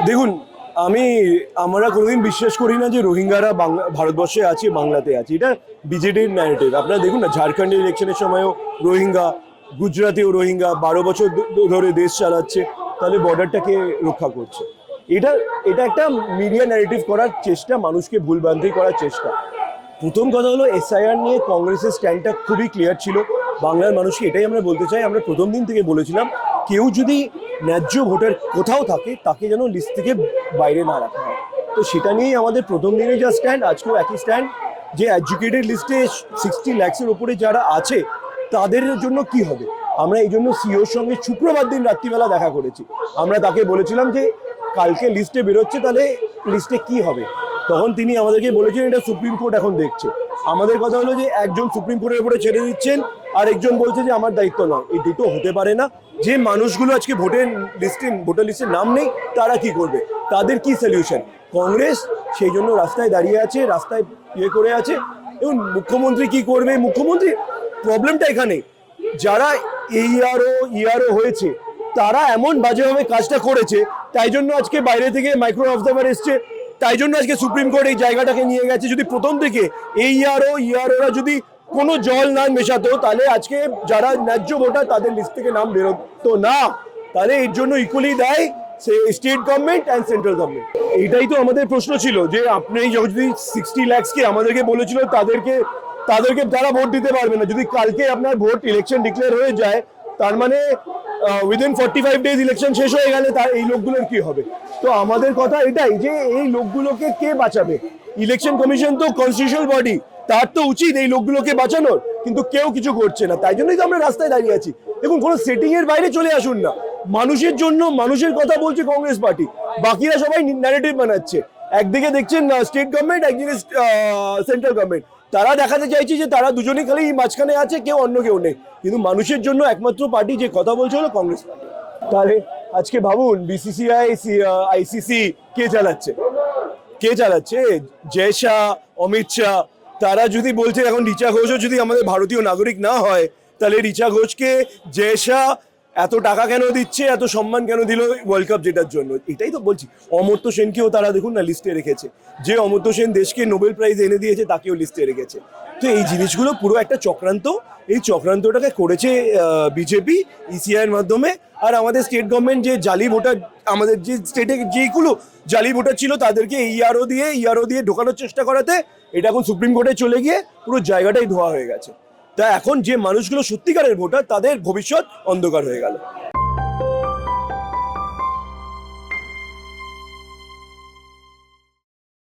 দেখুন, আমি আমরা কোনোদিন বিশ্বাস করি না যে রোহিঙ্গারা ভারতবর্ষে আছে, বাংলাতে আছে। এটা বিজেপির ন্যারেটিভ। আপনারা দেখুন না, ঝাড়খণ্ডের ইলেকশনের সময়ও রোহিঙ্গা, গুজরাটেও রোহিঙ্গা 12 বছর ধরে দেশ চালাচ্ছে, তাহলে বর্ডারটাকে রক্ষা করছে। এটা এটা একটা মিডিয়া ন্যারেটিভ করার চেষ্টা, মানুষকে ভুলভ্রান্তি করার চেষ্টা। প্রথম কথা হলো, এসআইআর নিয়ে কংগ্রেসের স্ট্যান্ডটা খুবই ক্লিয়ার ছিল। বাংলার মানুষকে এটাই আমরা বলতে চাই, আমরা প্রথম দিন থেকে বলেছিলাম, কেউ যদি ন্যায্য ভোটার কোথাও থাকে তাকে যেন লিস্ট থেকে বাইরে না রাখা হয়। তো সেটা নিয়েই আমাদের প্রথম দিনে যা স্ট্যান্ড, আজকেও একই স্ট্যান্ড, যে এডুকেটেড লিস্টে 60 লাখসের ওপরে যারা আছে তাদের জন্য কি হবে। আমরা এই জন্য সিওর সঙ্গে শুক্রবার দিন রাত্রিবেলা দেখা করেছি। আমরা তাকে বলেছিলাম যে কালকে লিস্টে বেরোচ্ছে, তাহলে লিস্টে কি হবে। তখন তিনি আমাদেরকে বলেছেন এটা সুপ্রিম কোর্ট এখন দেখছে। আমাদের কথা হলো যে একজন সুপ্রিম কোর্টের উপরে ছেড়ে দিচ্ছেন, আর একজন বলছে যে আমার দায়িত্ব নয়। এই দুটো হতে পারে না। যে মানুষগুলো আজকে ভোটার লিস্টে নাম নেই, তারা কি করবে, তাদের কি সলিউশন। কংগ্রেস সেই জন্য রাস্তায় দাঁড়িয়ে আছে, রাস্তায় করে আছে। এবং মুখ্যমন্ত্রী কি করবে, মুখ্যমন্ত্রী প্রবলেমটা এখানে, যারা ইআরও হয়েছে তারা এমন বাজেভাবে কাজটা করেছে, তাই জন্য আজকে বাইরে থেকে মাইক্রো অবজারভার এসছে, তাই জন্য আজকে সুপ্রিম কোর্ট এই জায়গাটাকে নিয়ে গেছে। যদি প্রথম থেকে এই ইআরওরা যদি কোনো জল না মেশাতো, তাহলে আজকে যারা ন্যায্য ভোটার তাদের লিস্ট থেকে নাম বেরোতো না। তাহলে এর জন্য ইকুয়ালি দায়ী state government and central government. এইটাই তো আমাদের প্রশ্ন ছিল, যে আপনি যদি 60 লাখকে আমাদেরকে বলেছিল তাদেরকে তারা ভোট দিতে পারবে না। যদি কালকে আপনার ভোট ইলেকশন ডিক্লেয়ার হয়ে যায়, তার মানে উইদিন 45 ডেজ ইলেকশন শেষ হয়ে গেলে তার এই লোকগুলোর কি হবে। তো আমাদের কথা এটাই, যে এই লোকগুলোকে কে বাঁচাবে। ইলেকশন কমিশন তো কনস্টিটিউশনাল বডি, তার তো উচিত এই লোকগুলোকে বাঁচানোর, কিন্তু কেউ কিছু করছে না। তাই জন্যই তো আমরা রাস্তায় দাঁড়িয়ে আছি। দেখুন, কোনো সেটিং এর বাইরে চলে আসুন না। মানুষের জন্য মানুষের কথা বলছে কংগ্রেস পার্টি, বাকিরা সবাই ন্যারেটিভ বানাচ্ছে। একদিকে দেখছেন স্টেট গভর্নমেন্ট, একদিকে সেন্ট্রাল গভর্নমেন্ট, তারা দেখাতে চাইছে যে তারা দুজনেই খালি মাঝখানে আছে, কেউ অন্য কেউ নেই। কিন্তু মানুষের জন্য একমাত্র পার্টি যে কথা বলছে হলো কংগ্রেস পার্টি। তাহলে আজকে ভাবুন, বিসিসিআই, আইসিসি কে চালাচ্ছে? জয় শাহ, অমিত শাহ। তারা যদি বলছে এখন রিচা ঘোষও যদি আমাদের ভারতীয় নাগরিক না হয়, তাহলে রিচা ঘোষকে জয় শাহ এত টাকা কেন দিচ্ছে, এত সম্মান কেন দিল ওয়ার্ল্ড কাপ জেতার জন্য? এটাই তো বলছি। অমর্ত্য সেনকেও তারা দেখুন না লিস্টে রেখেছে, যে অমর্ত্য সেন দেশকে নোবেল প্রাইজ এনে দিয়েছে তাকেও লিস্টে রেখেছে। তো এই জিনিসগুলো পুরো একটা চক্রান্ত। এই চক্রান্তটাকে করেছে বিজেপি ইসিআইয়ের মাধ্যমে। আর আমাদের স্টেট গভর্নমেন্ট যে জালি ভোটার, আমাদের যে স্টেটে যেগুলো জালি ভোটার ছিল তাদেরকে ইআরও দিয়ে ঢোকানোর চেষ্টা করাতে, এটা এখন সুপ্রিম কোর্টে চলে গিয়ে পুরো জায়গাটাই ধোয়া হয়ে গেছে। তা এখন যে মানুষগুলো সত্যিকারের ভোটার, তাদের ভবিষ্যৎ অন্ধকার হয়ে গেল।